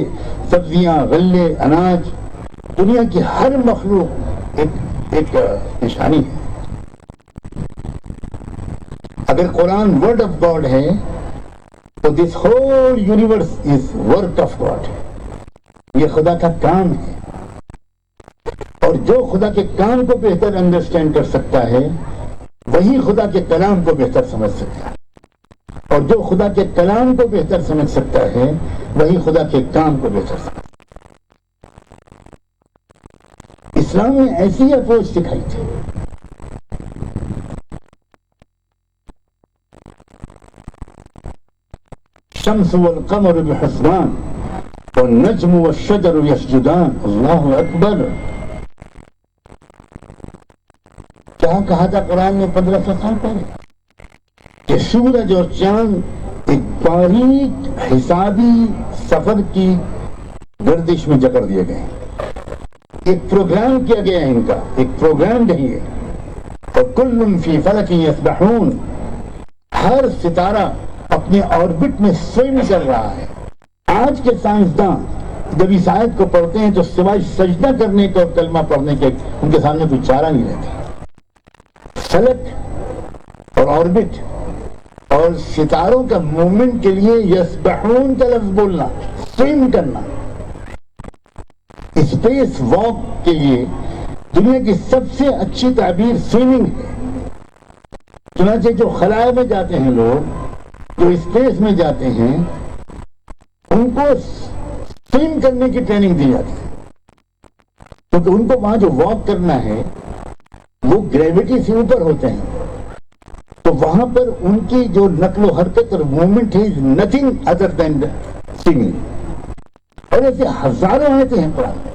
سبزیاں، غلے، اناج، دنیا کی ہر مخلوق ایک نشانی ہے۔ اگر قرآن ورڈ آف گاڈ ہے تو this whole universe is work of God, یہ خدا کا کام ہے۔ اور جو خدا کے کام کو بہتر انڈرسٹینڈ کر سکتا ہے وہی خدا کے کلام کو بہتر سمجھ سکتا ہے، اور جو خدا کے کلام کو بہتر سمجھ سکتا ہے وہی خدا کے کام کو بہتر سمجھ سکتا ہے۔ اسلام نے ایسی اپروچ سکھائی تھی۔ الشمس والقمر بحسبان والنجم والشجر يسجدان، اللہ اکبر۔ کیا کہا تھا قرآن نے 1500 سال پہلے کہ سورج اور چاند ایک باریک حسابی سفر کی گردش میں جکڑ دیے گئے، ایک پروگرام کیا گیا ہے، ان کا ایک پروگرام نہیں ہے۔ اور کل فی فلک یسبحون، ہر ستارہ اپنے آربٹ میں سوئم کر رہا ہے۔ آج کے سائنسدان جب اس آیت کو پڑھتے ہیں تو سوائے سجدہ کرنے کا اور کلمہ پڑھنے کے ان کے سامنے کوئی چارہ نہیں رہتا۔ فلک اور آربٹ اور ستاروں کا موومنٹ کے لیے یسبحون کا لفظ بولنا، سوئم کرنا، اسپیس واک کے لیے دنیا کی سب سے اچھی تعبیر سوئمنگ ہے۔ چنانچہ جو خلاء میں جاتے ہیں لوگ، جو اسپیس میں جاتے ہیں، ان کو سوئم کرنے کی ٹریننگ دی جاتی ہے، کیونکہ ان کو وہاں جو واک کرنا ہے وہ گریویٹی سے اوپر ہوتے ہیں، تو وہاں پر ان کی جو نقل و حرکت اور موومنٹ ہے نتھنگ ادر دین سوئمنگ۔ اور ایسے ہزاروں آیتیں ہیں قرآن میں۔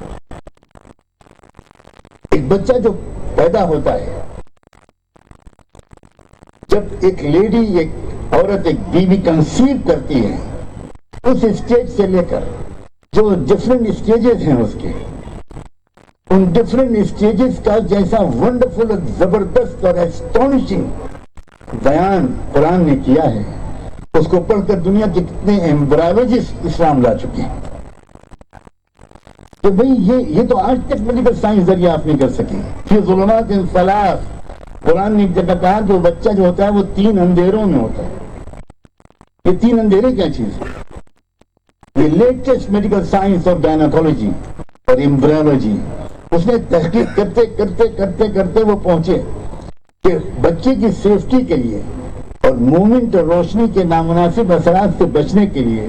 ایک بچہ جو پیدا ہوتا ہے، جب ایک لیڈی، ایک عورت، ایک بیوی کنسیو کرتی ہے، اس اسٹیج سے لے کر جو ڈفرینٹ اسٹیجز ہیں اس کے، ان ڈفرینٹ اسٹیجز کا جیسا ونڈرفل اور زبردست اور اسٹونشنگ بیان قرآن نے کیا ہے، اس کو پڑھ کر دنیا کے کتنے ایمبرالوجسٹ اسلام لا چکے ہیں کہ بھئی یہ تو آج تک میڈیکل سائنس دریافت نہیں کر سکے. فی ظلمات ثلاث، قرآن نے ایک جگہ کہا کہ وہ بچہ جو ہوتا ہے وہ 3 اندھیروں میں ہوتا ہے. یہ 3 اندھیرے کیا چیز ہے؟ یہ لیٹسٹ میڈیکل سائنس اور گائنیکولوجی اور ایمبرالوجی، اس نے تحقیق کرتے کرتے کرتے کرتے وہ پہنچے کہ بچے کی سیفٹی کے لیے اور مومنٹ اور روشنی کے نامناسب اثرات سے بچنے کے لیے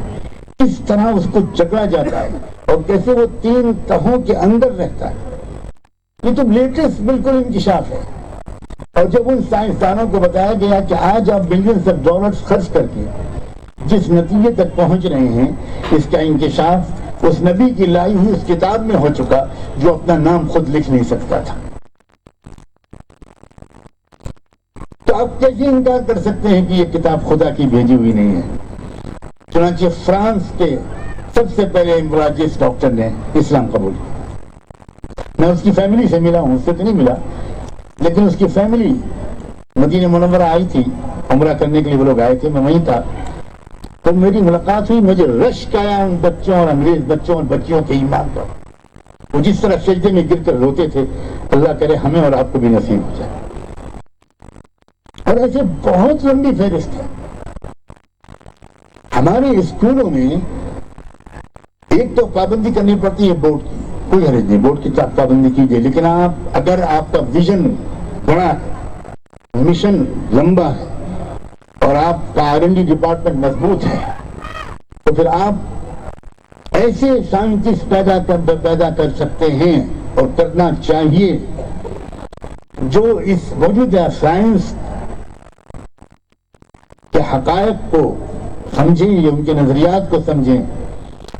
کس طرح اس کو جکڑا جاتا ہے اور کیسے وہ 3 تہوں کے اندر رہتا ہے. یہ تو لیٹسٹ بالکل انکشاف ہے. اور جب ان سائنسدانوں کو بتایا گیا کہ آج آپ بلینز آف ڈالرز خرچ کر کے جس نتیجے تک پہنچ رہے ہیں، اس کا انکشاف اس نبی کی لائی ہوئی اس کتاب میں ہو چکا جو اپنا نام خود لکھ نہیں سکتا تھا، تو آپ کیسے انکار کر سکتے ہیں کہ یہ کتاب خدا کی بھیجی ہوئی نہیں ہے؟ چنانچہ فرانس کے سب سے پہلے ایمبرالوجسٹ ڈاکٹر نے اسلام قبول کیا. میں اس کی فیملی سے ملا ہوں، اس سے تو نہیں ملا، لیکن اس کی فیملی مدینہ منورہ آئی تھی عمرہ کرنے کے لیے، وہ لوگ آئے تھے، میں وہیں تھا. تو میری ملاقات ہوئی، مجھے رشک آیا ان بچوں اور انگریز بچوں اور بچیوں کے ایمان پر. وہ جس طرح سجدے میں گر کر روتے تھے، اللہ کرے ہمیں اور آپ کو بھی نصیب ہو جائے. اور ایسے بہت لمبی فہرست ہے. ہمارے اسکولوں میں ایک تو پابندی کرنی پڑتی ہے بورڈ کی، کوئی حرج نہیں، بورڈ کی پابندی کیجیے، لیکن اگر آپ کا ویژن بڑا ہے، مشن لمبا ہے اور آپ کا R&D ڈپارٹمنٹ مضبوط ہے، تو پھر آپ ایسے سائنٹسٹ پیدا کر سکتے ہیں اور کرنا چاہیے جو اس موجودہ سائنس کے حقائق کو سمجھیں یا ان کے نظریات کو سمجھیں.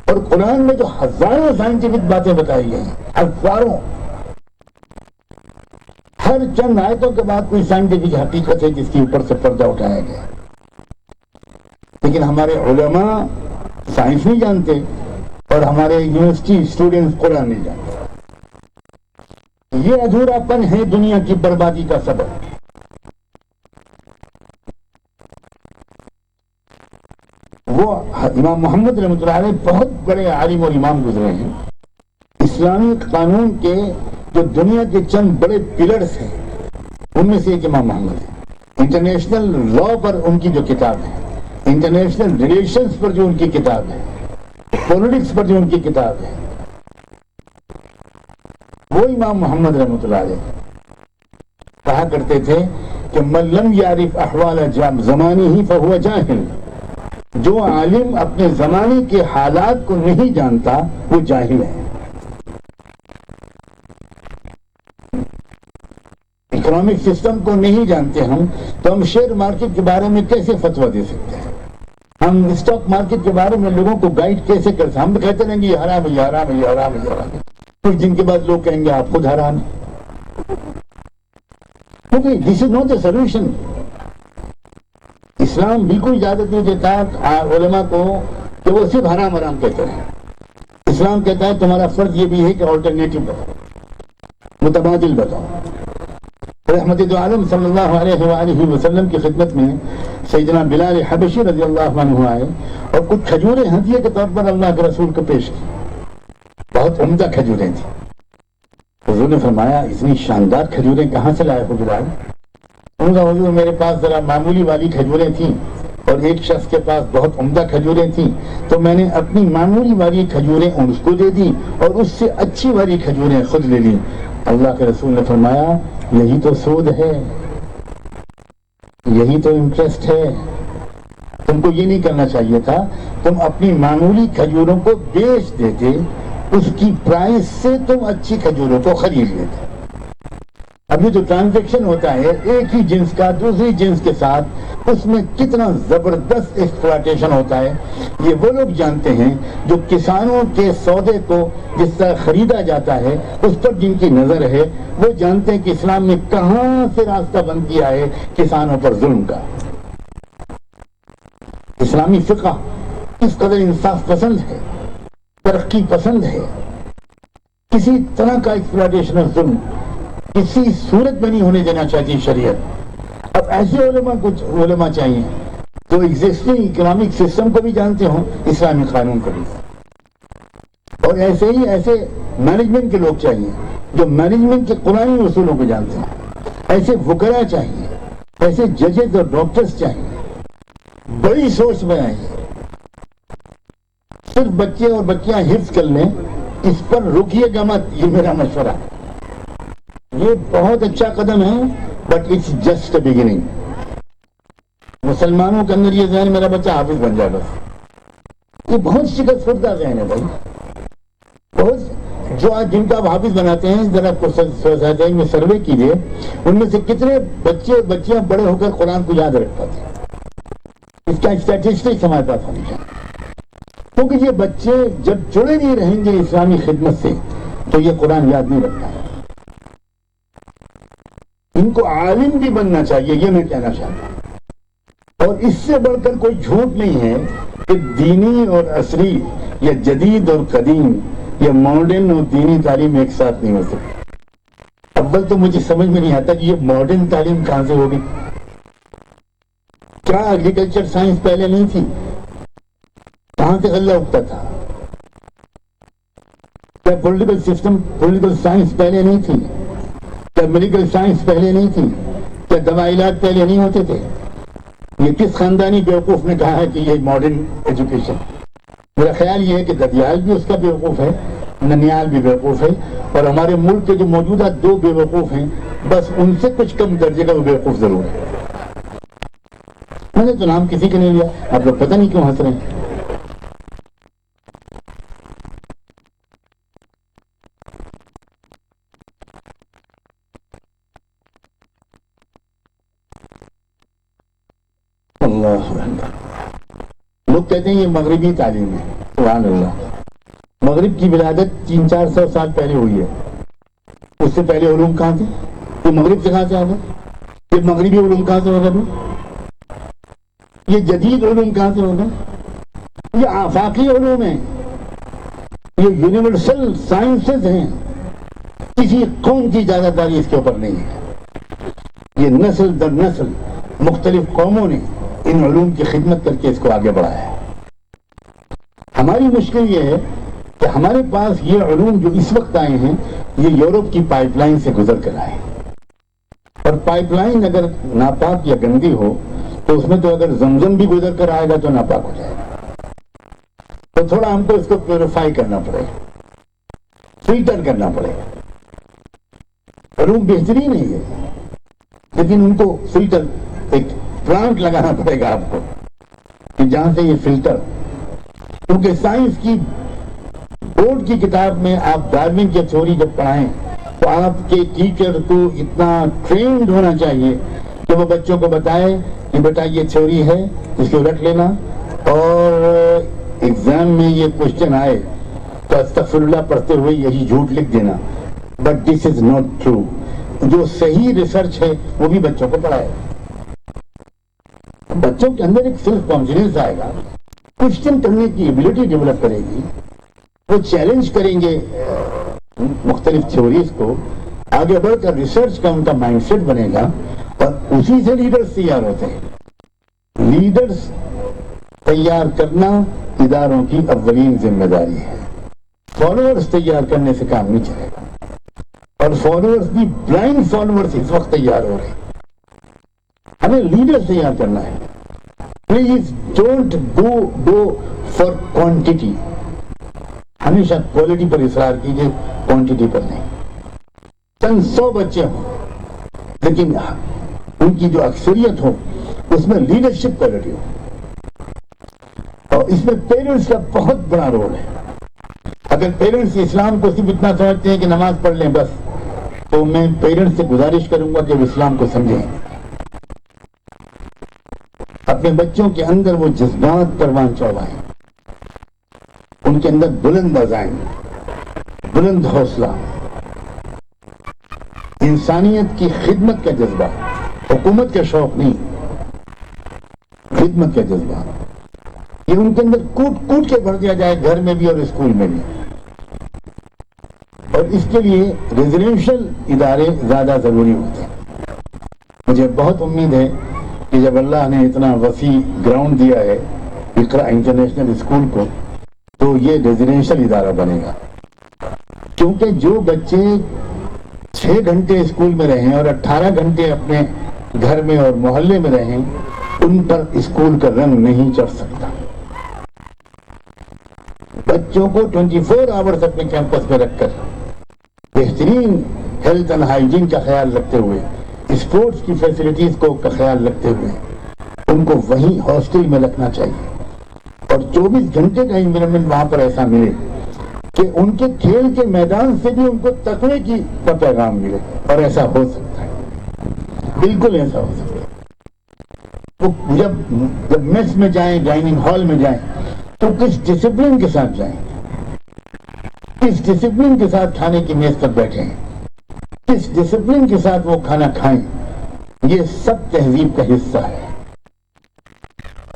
اور قرآن میں جو ہزاروں سائنٹیفک باتیں بتائی گئی ہیں، ہزاروں، ہر چند آیتوں کے بعد کوئی سائنٹیفک حقیقت ہے جس کے اوپر سے پردہ اٹھایا گیا. لیکن ہمارے علماء سائنس نہیں جانتے اور ہمارے یونیورسٹی اسٹوڈنٹس قرآن نہیں جانتے. یہ ادھورا پن ہے دنیا کی بربادی کا سبب. وہ امام محمد رحمۃ اللہ علیہ بہت بڑے عالم اور امام گزرے ہیں. اسلامی قانون کے جو دنیا کے چند بڑے پلرز ہیں ان میں سے ایک امام محمد ہے. انٹرنیشنل لا پر ان کی جو کتاب ہے، انٹرنیشنل ریلیشنز پر جو ان کی کتاب ہے، پولیٹکس پر جو ان کی کتاب ہے، وہ امام محمد رحمۃ اللہ علیہ کہا کرتے تھے کہ من لم یعرف احوال زمانہ فہو جاہل. جو عالم اپنے زمانے کے حالات کو نہیں جانتا وہ جاہل ہے. اکنامک سسٹم کو نہیں جانتے ہم تو ہم شیئر مارکیٹ کے بارے میں کیسے فتویٰ دے سکتے ہیں؟ ہم اسٹاک مارکیٹ کے بارے میں لوگوں کو گائیڈ کیسے کر سکتے ہیں؟ ہم کہتے رہیں گے یہ حرام ہے، یہ حرام ہے، یہ حرام ہے، یہ حرام ہے. کچھ دن کے بعد لوگ کہیں گے آپ خود حرام ہیں. کیونکہ دس از ناٹ اے سولوشن. اسلام بالکل اجازت نہیں دیتا علماء کو کہ وہ صرف حرام حرام کہتے ہیں. اسلام کہتا ہے تمہارا فرض یہ بھی ہے کہ آلٹرنیٹو بتاؤ، متبادل بتاؤ. رحمت دو عالم صلی اللہ علیہ وآلہ وسلم کی خدمت میں سیدنا بلال حبشی رضی اللہ عنہ آئے اور کچھ کھجوریں ہدیے کے طور پر اللہ کے رسول کو پیش کی. بہت عمدہ کھجوریں تھیں. حضور نے فرمایا اتنی شاندار کھجوریں کہاں سے لائے ہو بلال؟ انہوں نے کہا حضور میرے پاس ذرا معمولی والی کھجوریں تھیں اور ایک شخص کے پاس بہت عمدہ کھجوریں تھیں، تو میں نے اپنی معمولی والی کھجوریں اس کو دے دی اور اس سے اچھی والی کھجوریں خود لے لی. اللہ کے رسول نے فرمایا یہی تو سود ہے، یہی تو انٹرسٹ ہے. تم کو یہ نہیں کرنا چاہیے تھا، تم اپنی معمولی کھجوروں کو بیچ دیتے، اس کی پرائس سے تم اچھی کھجوروں کو خرید لیتے. ابھی جو ٹرانزیکشن ہوتا ہے ایک ہی جنس کا دوسری جنس کے ساتھ، اس میں کتنا زبردست ایکسپلائٹیشن ہوتا ہے یہ وہ لوگ جانتے ہیں جو کسانوں کے سودے کو جس طرح خریدا جاتا ہے اس پر جن کی نظر ہے. وہ جانتے ہیں کہ اسلام نے کہاں سے راستہ بند کیا ہے کسانوں پر ظلم کا. اسلامی فقہ کس قدر انصاف پسند ہے، ترقی پسند ہے. کسی طرح کا ایکسپلائٹیشن اور ظلم کسی صورت میں نہیں ہونے دینا چاہتی شریعت. اب ایسے علماء چاہیے تو ایگزسٹنگ اکنامک سسٹم کو بھی جانتے ہوں، اسلامی قانون کو بھی، اور ایسے ہی ایسے مینجمنٹ کے لوگ چاہیے جو مینجمنٹ کے قرآنی اصولوں کو جانتے ہیں، ایسے وکلا چاہیے، ایسے ججز اور ڈاکٹرز چاہیے، بڑی سوچ میں آئیے۔ صرف بچے اور بچیاں حفظ کر لیں، اس پر رکیے گا مت، یہ میرا مشورہ۔ یہ بہت اچھا قدم ہے، but it's just a beginning. مسلمانوں کے اندر یہ ذہن میرا بچہ حافظ بن جائے بس، یہ بہت شکست خوردہ ذہن ہے بھائی۔ بہت جو آج جن کا آپ حافظ بناتے ہیں، ذرا سوسائٹی میں سروے کیجیے، ان میں سے کتنے بچے اور بچیاں بڑے ہو کر قرآن کو یاد رکھ پاتے ہیں؟ اس کا اسٹیٹسٹکس ہمارے پاس ہونی چاہیے، کیونکہ یہ بچے جب جڑے نہیں رہیں گے اسلامی خدمت سے تو یہ قرآن یاد نہیں رکھتا ہے۔ ان کو عالم بھی بننا چاہیے، یہ میں کہنا چاہتا ہوں۔ اور اس سے بڑھ کر کوئی جھوٹ نہیں ہے کہ دینی اور عصری یا جدید اور قدیم یا ماڈرن اور دینی تعلیم ایک ساتھ نہیں ہو سکتی۔ اول تو مجھے سمجھ میں نہیں آتا کہ یہ ماڈرن تعلیم کہاں سے ہوگی؟ کیا ایگریکلچر سائنس پہلے نہیں تھی؟ کہاں سے غلہ اگتا تھا؟ کیا پولیٹیکل سائنس پہلے نہیں تھی؟ کیا میڈیکل سائنس پہلے نہیں تھی؟ کیا دوا علاج پہلے نہیں ہوتے تھے؟ یہ کس خاندانی بیوقوف نے کہا ہے کہ یہ ماڈرن ایجوکیشن؟ میرا خیال یہ ہے کہ ددیال بھی اس کا بیوقوف ہے، ننیال بھی بیوقوف ہے، اور ہمارے ملک کے جو موجودہ دو بیوقوف ہیں، بس ان سے کچھ کم درجے کا وہ بیوقوف ضرور ہے۔ میں نے تو نام کسی کا نہیں لیا، آپ لوگ پتہ نہیں کیوں ہنس رہے ہیں۔ لوگ کہتے ہیں یہ مغربی تعلیم ہے، سبحان اللہ۔ مغرب کی ولادت 300-400 سال پہلے ہوئی ہے، اس سے پہلے علوم کہاں تھے؟ یہ مغرب سے کہاں سے آ گئے؟ یہ مغربی علوم کہاں سے ہو گئے؟ یہ جدید علوم کہاں سے ہو گئے؟ یہ آفاقی علوم ہیں، یہ یونیورسل سائنسز ہیں، کسی قوم کی اجازت داری اس کے اوپر نہیں ہے۔ یہ نسل در نسل مختلف قوموں نے ان علوم کی خدمت کر کے اس کو آگے بڑھایا ہے۔ ہماری مشکل یہ ہے کہ ہمارے پاس یہ علوم جو اس وقت آئے ہیں، یہ یورپ کی پائپ لائن سے گزر کر آئے، اور پائپ لائن اگر ناپاک یا گندی ہو تو اس میں تو اگر زمزم بھی گزر کر آئے گا تو ناپاک ہو جائے گا۔ تو تھوڑا ہم کو اس کو پیوریفائی کرنا پڑے گا، فلٹر کرنا پڑے گا۔ علوم بہترین نہیں ہے، لیکن ان کو فلٹر، ایک پلانٹ لگانا پڑے گا آپ کو کہ جہاں سے یہ فلٹر، کیونکہ سائنس کی بورڈ کی کتاب میں آپ ڈارون کی تھیوری جب پڑھائیں تو آپ کے ٹیچر کو اتنا ٹرینڈ ہونا چاہیے کہ وہ بچوں کو بتائے کہ بیٹا یہ تھیوری ہے، اس کو رکھ لینا، اور ایگزام میں یہ کوشچن آئے تو استغفر اللہ پڑھتے ہوئے یہی جھوٹ لکھ دینا، but this is not true. جو صحیح ریسرچ ہے وہ بھی بچوں کو پڑھائے، بچوں کے اندر ایک سیلف کانفیڈنس آئے گا، کوشچن کرنے کی ایبلٹی ڈیولپ کرے گی، وہ چیلنج کریں گے مختلف تھیوریز کو، آگے بڑھ کر ریسرچ کا ان کا مائنڈ سیٹ بنے گا، اور اسی سے لیڈرز تیار ہوتے ہیں۔ لیڈرز تیار کرنا اداروں کی اولین ذمہ داری ہے، فالوورز تیار کرنے سے کام نہیں چلے گا، اور فالوورز بھی بلائنڈ فالوورز اس وقت تیار ہو رہے ہیں۔ ہمیں لیڈر تیار کرنا ہے۔ Please don't go for quantity, ہمیشہ کوالٹی پر اصرار کیجیے، کوانٹٹی پر نہیں۔ چند 100 بچے ہوں لیکن ان کی جو اکثریت ہو اس میں لیڈرشپ کوالٹی ہو، اور اس میں پیرنٹس کا بہت بڑا رول ہے۔ اگر پیرنٹس اسلام کو صرف اتنا سمجھتے ہیں کہ نماز پڑھ لیں بس، تو میں پیرنٹس سے گزارش کروں گا کہ وہ اسلام کو سمجھیں، اپنے بچوں کے اندر وہ جذبات پروان چڑھائیں، ان کے اندر بلند عزائم، بلند حوصلہ، انسانیت کی خدمت کا جذبہ، حکومت کا شوق نہیں، خدمت کا جذبہ، یہ ان کے اندر کوٹ کوٹ کے بھر دیا جائے، گھر میں بھی اور اسکول میں بھی۔ اور اس کے لیے ریزیڈینشل ادارے زیادہ ضروری ہوتے ہیں۔ مجھے بہت امید ہے کہ جب اللہ نے اتنا وسیع گراؤنڈ دیا ہے اقرا انٹرنیشنل اسکول کو تو یہ ریزیڈینشل ادارہ بنے گا، کیونکہ جو بچے 6 گھنٹے اسکول میں رہیں اور 18 گھنٹے اپنے گھر میں اور محلے میں رہیں ان پر اسکول کا رنگ نہیں چڑھ سکتا۔ بچوں کو 24 آورز اپنے کیمپس میں رکھ کر بہترین ہیلتھ اینڈ ہائیجین کا خیال رکھتے ہوئے، اسپورٹس کی فیسلٹیز کا خیال رکھتے ہوئے ان کو وہیں ہاسٹل میں رکھنا چاہیے، اور 24 گھنٹے کا انوائرمنٹ وہاں پر ایسا ملے کہ ان کے کھیل کے میدان سے بھی ان کو تقوی کی پیغام ملے، اور ایسا ہو سکتا ہے، بالکل ایسا ہو سکتا ہے۔ وہ جب میس میں جائیں، ڈائننگ ہال میں جائیں تو کس ڈسپلن کے ساتھ جائیں، کس ڈسپلن کے ساتھ کھانے کی میز پر بیٹھیں، کس ڈسپلن کے ساتھ وہ کھانا کھائیں، یہ سب تہذیب کا حصہ ہے۔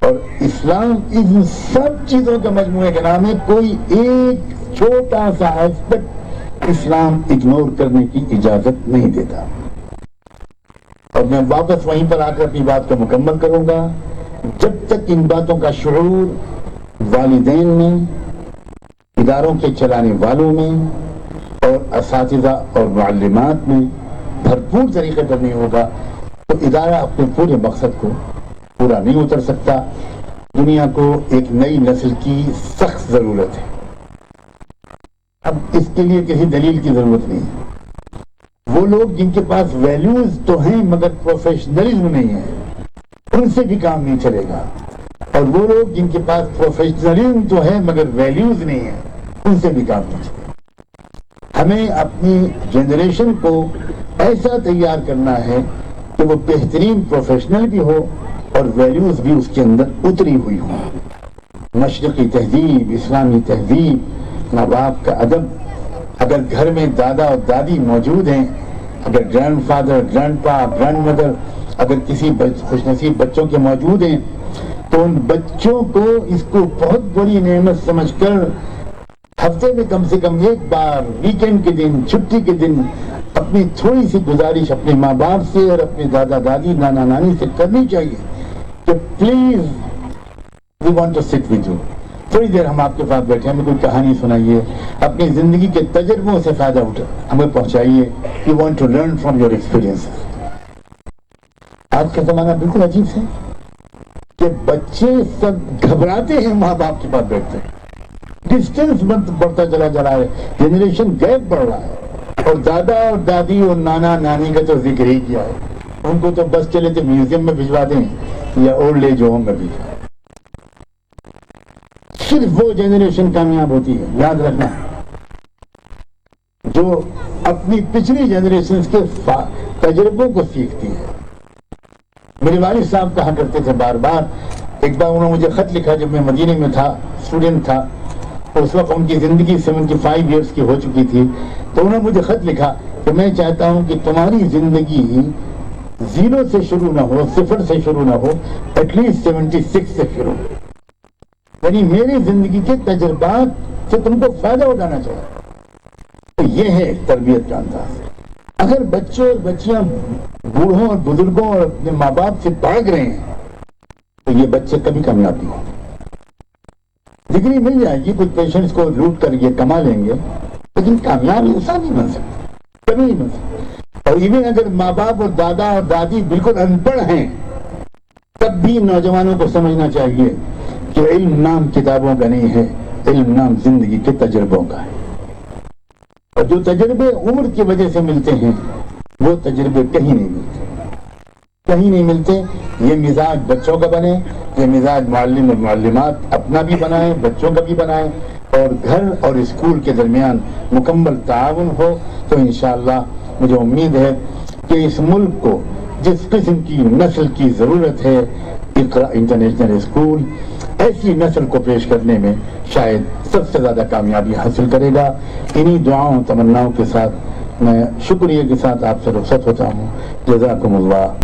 اور اسلام ان سب چیزوں کے مجموعے کا نام ہے، کوئی ایک چھوٹا سا ایسپیکٹ اسلام اگنور کرنے کی اجازت نہیں دیتا۔ اور میں واپس وہیں پر آ کر اپنی بات کو مکمل کروں گا، جب تک ان باتوں کا شعور والدین میں، اداروں کے چلانے والوں میں اور اساتذہ اور معلمات میں بھرپور طریقے پر نہیں ہوگا تو ادارہ اپنے پورے مقصد کو پورا نہیں اتر سکتا۔ دنیا کو ایک نئی نسل کی سخت ضرورت ہے، اب اس کے لیے کسی دلیل کی ضرورت نہیں ہے۔ وہ لوگ جن کے پاس ویلیوز تو ہیں مگر پروفیشنلزم نہیں ہے، ان سے بھی کام نہیں چلے گا، اور وہ لوگ جن کے پاس پروفیشنلزم تو ہے مگر ویلیوز نہیں ہے، ان سے بھی کام نہیں چلے گا۔ ہمیں اپنی جنریشن کو ایسا تیار کرنا ہے کہ وہ بہترین پروفیشنل بھی ہو اور ویلیوز بھی اس کے اندر اتری ہوئی ہوں۔ مشرقی تہذیب، اسلامی تہذیب، ماں باپ کا ادب، اگر گھر میں دادا اور دادی موجود ہیں، اگر گرینڈ فادر، گرینڈ پا، گرینڈ مدر اگر کسی خوش نصیب بچوں کے موجود ہیں تو ان بچوں کو اس کو بہت بڑی نعمت سمجھ کر ہفتے میں کم سے کم ایک بار ویکینڈ کے دن، چھٹی کے دن اپنی تھوڑی سی گزارش اپنے ماں باپ سے اور اپنے دادا دادی، نانا نانی سے کرنی چاہیے کہ please we want to sit with you, تھوڑی دیر ہم آپ کے پاس بیٹھے، ہمیں کوئی کہانی سنائیے، اپنی زندگی کے تجربوں سے فائدہ ہمیں پہنچائیے، we want to learn from your experience. آج کا زمانہ بالکل عجیب ہے کہ بچے سب گھبراتے ہیں ماں باپ کے پاس بیٹھتے ہیں، ڈسٹینس بڑھتا چلا جا رہا ہے، جنریشن گیپ بڑھ رہا ہے، اور دادا اور دادی اور نانا نانی کا تو ذکر ہی کیا ہے، ان کو تو بس چلے تو میوزیم میں بھجوا دیں یا اولڈ ایج ہوم میں بھجوا۔ صرف وہ جنریشن کامیاب ہوتی ہے، یاد رکھنا، جو اپنی پچھلی جنریشن کے تجربوں کو سیکھتی ہے۔ میرے والد صاحب کہا کرتے تھے بار بار، ایک بار انہوں نے مجھے خط لکھا جب میں مدینے میں تھا، اسٹوڈنٹ تھا، اس وقت ان کی زندگی 75 ایئرس کی ہو چکی تھی، تو انہوں نے مجھے خط لکھا کہ میں چاہتا ہوں کہ تمہاری زندگی 0 سے شروع نہ ہو، 0 سے شروع نہ ہو، ایٹ لیسٹ 76 سے شروع ہو، یعنی میری زندگی کے تجربات سے تم کو فائدہ اٹھانا چاہیے۔ تو یہ ہے تربیت کا انداز۔ اگر بچے اور بچیاں بوڑھوں اور بزرگوں اور اپنے ماں باپ سے بھاگ رہے ہیں تو یہ بچے کبھی کامیاب نہیں ہوں گے۔ ڈگری مل جائے گی، کچھ پیشنٹس کو لوٹ کر یہ کما لیں گے، لیکن کامیاب انسان نہیں بن سکتا، کبھی نہیں بن سکتا۔ اور ایون اگر ماں باپ اور دادا اور دادی بالکل ان پڑھ ہیں تب بھی نوجوانوں کو سمجھنا چاہیے کہ علم نام کتابوں کا نہیں ہے، علم نام زندگی کے تجربوں کا ہے، اور جو تجربے عمر کی وجہ سے ملتے ہیں وہ تجربے کہیں نہیں ملتے، کہیں نہیں ملتے۔ یہ مزاج بچوں کا بنے، یہ مزاج معلم اور معلمات اپنا بھی بنائیں، بچوں کا بھی بنائیں، اور گھر اور اسکول کے درمیان مکمل تعاون ہو تو انشاءاللہ مجھے امید ہے کہ اس ملک کو جس قسم کی نسل کی ضرورت ہے، اقرا انٹرنیشنل اسکول ایسی نسل کو پیش کرنے میں شاید سب سے زیادہ کامیابی حاصل کرے گا۔ انہی دعاؤں تمناؤں کے ساتھ میں شکریہ کے ساتھ آپ سے رخصت ہوتا ہوں۔ جزاکم اللہ۔